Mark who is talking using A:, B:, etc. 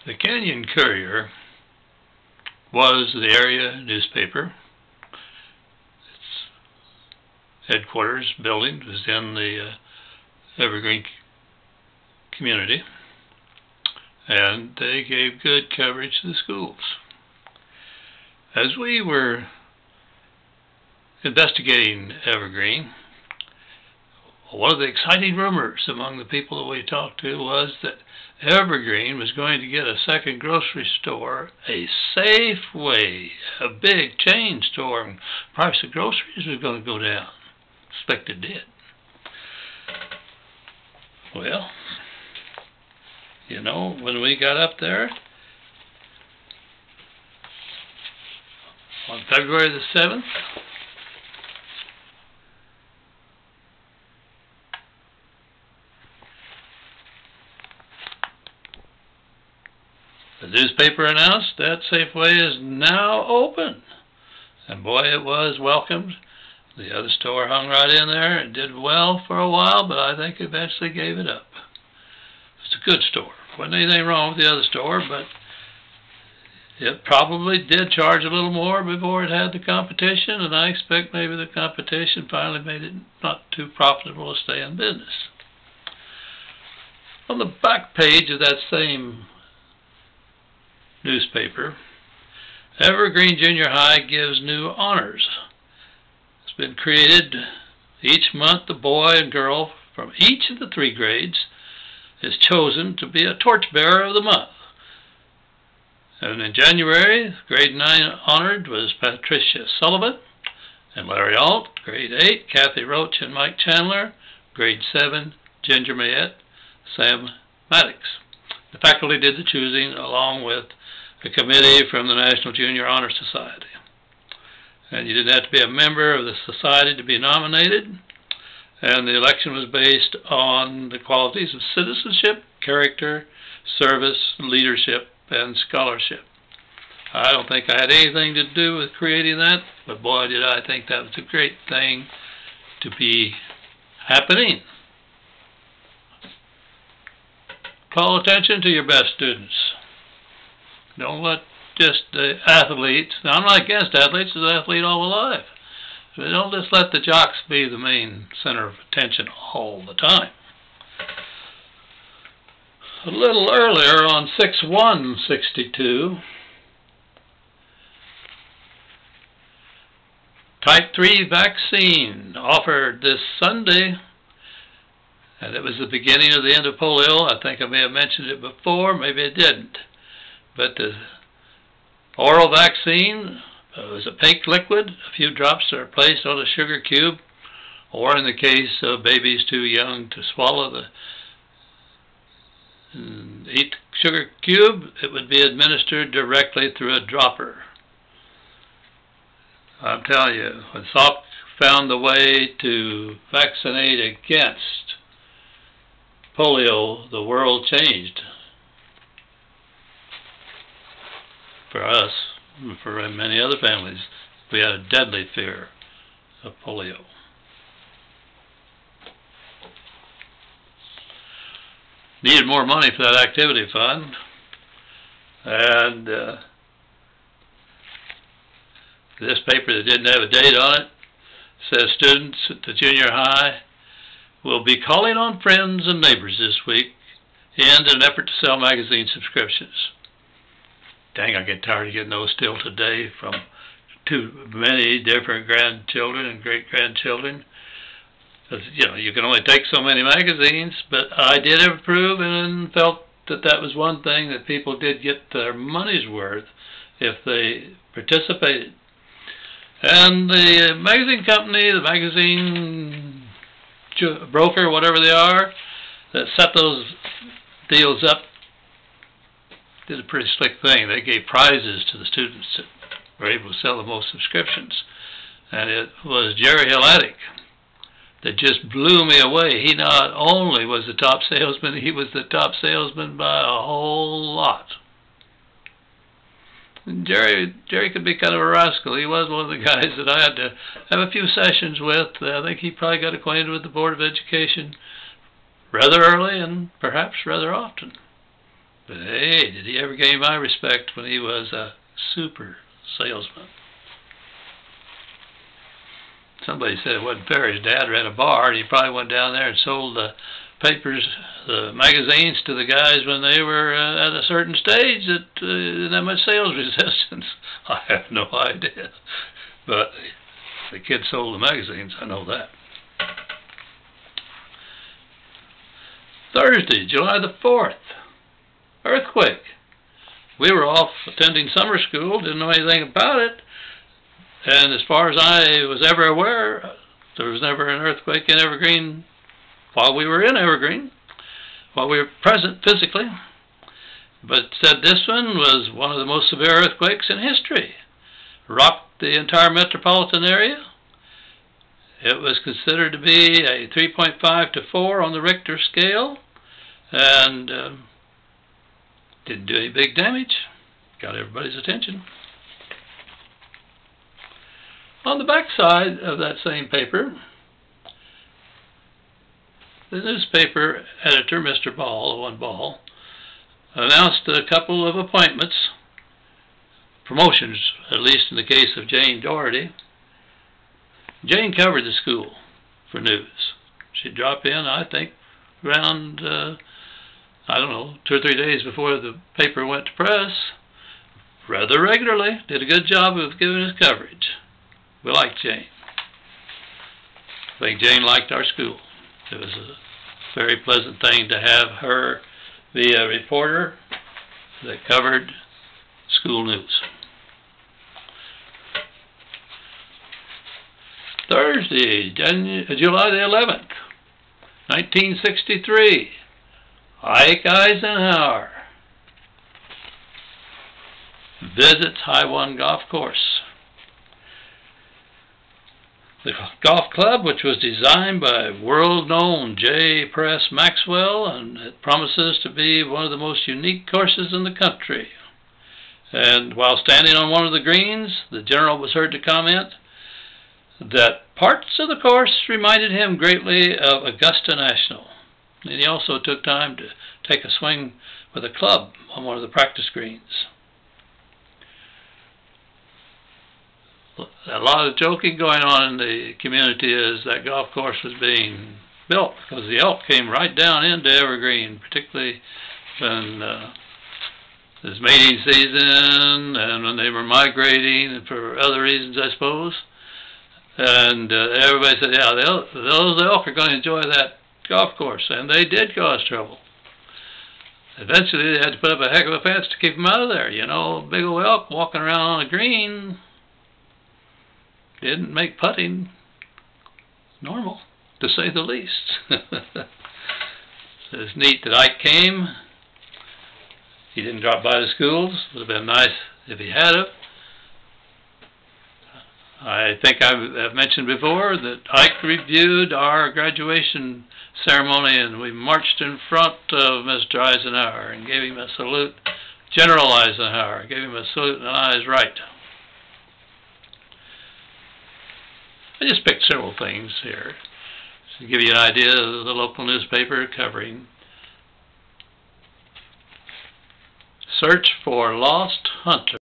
A: The Canyon Courier was the area newspaper. Its headquarters building was in the EVERGREE community, and they gave good coverage to the schools. As we were investigating EVERGREE, one of the exciting rumors among the people that we talked to was that EVERGREE was going to get a second grocery store, a Safeway, a big chain store, and the price of groceries was going to go down. Expect it did. Well, you know, when we got up there on February the 7th, the newspaper announced that Safeway is now open. And boy, it was welcomed. The other store hung right in there and did well for a while, but I think eventually gave it up. It's a good store. Wasn't anything wrong with the other store, but it probably did charge a little more before it had the competition, and I expect maybe the competition finally made it not too profitable to stay in business. On the back page of that same newspaper, EVERGREE Junior High gives new honors. It's been created each month. The boy and girl from each of the 3 grades is chosen to be a torchbearer of the month. And in January, grade 9 honored was Patricia Sullivan and Larry Alt. Grade 8, Kathy Roach and Mike Chandler. Grade 7, Ginger Mayette, Sam Maddox. The faculty did the choosing along with a committee from the National Junior Honor Society. And you didn't have to be a member of the society to be nominated. And the election was based on the qualities of citizenship, character, service, leadership, and scholarship. I don't think I had anything to do with creating that, but boy, did I think that was a great thing to be happening. Call attention to your best students. Don't let just the athletes, now I'm not against athletes, as an athlete all my life, but don't just let the jocks be the main center of attention all the time. A little earlier on 6/1/62, Type 3 vaccine offered this Sunday, and it was the beginning of the end of polio. I think I may have mentioned it before, maybe I didn't. But the oral vaccine was a pink liquid. A few drops are placed on a sugar cube, or in the case of babies too young to swallow eat sugar cube, it would be administered directly through a dropper. I'm telling you, when Salk found the way to vaccinate against polio, the world changed. For us, and for many other families, we had a deadly fear of polio. Needed more money for that activity fund, and this paper that didn't have a date on it says students at the junior high will be calling on friends and neighbors this week in an effort to sell magazine subscriptions. Dang, I get tired of getting those still today from too many different grandchildren and great-grandchildren. You know, you can only take so many magazines, but I did approve and felt that that was one thing that people did get their money's worth if they participated. And the magazine company, the magazine broker, whatever they are, that set those deals up, did a pretty slick thing. They gave prizes to the students that were able to sell the most subscriptions. And it was Jerry Hillatic that just blew me away. He not only was the top salesman, he was the top salesman by a whole lot. And Jerry could be kind of a rascal. He was one of the guys that I had to have a few sessions with. I think he probably got acquainted with the Board of Education rather early and perhaps rather often. But hey, did he ever gain my respect when he was a super salesman. Somebody said it wasn't fair. His dad ran a bar, and he probably went down there and sold the papers, the magazines to the guys when they were at a certain stage that didn't have much sales resistance. I have no idea. But the kid sold the magazines, I know that. Thursday, July the 4th. Earthquake. We were off attending summer school, didn't know anything about it. And as far as I was ever aware, there was never an earthquake in Evergreen while we were in Evergreen, while we were present physically. But it said this one was one of the most severe earthquakes in history. Rocked the entire metropolitan area. It was considered to be a 3.5 to 4 on the Richter scale, and didn't do any big damage. Got everybody's attention. On the back side of that same paper, the newspaper editor, Mr. Ball, One Ball, announced a couple of appointments, promotions, at least in the case of Jane Daugherty. Jane covered the school for news. She'd drop in, I think, around, 2 or 3 days before the paper went to press, rather regularly. Did a good job of giving us coverage. We liked Jane. I think Jane liked our school. It was a very pleasant thing to have her be a reporter that covered school news. Thursday, July the 11th, 1963. Ike Eisenhower visits High One Golf Course. The golf club, which was designed by world-known J. Press Maxwell, and it promises to be one of the most unique courses in the country. And while standing on one of the greens, the general was heard to comment that parts of the course reminded him greatly of Augusta National. And he also took time to take a swing with a club on one of the practice greens. A lot of joking going on in the community as that golf course was being built, because the elk came right down into Evergreen, particularly when it was mating season and when they were migrating, and for other reasons, I suppose. And everybody said, yeah, those elk are going to enjoy that golf course, and they did cause trouble. Eventually, they had to put up a heck of a fence to keep them out of there. You know, big old elk walking around on a green didn't make putting normal, to say the least. It's neat that Ike came. He didn't drop by the schools. It would have been nice if he had it. I think I've mentioned before that Ike reviewed our graduation ceremony, and we marched in front of Mr. Eisenhower and gave him a salute. General Eisenhower gave him a salute on his right. I just picked several things here to give you an idea of the local newspaper covering. Search for lost hunter.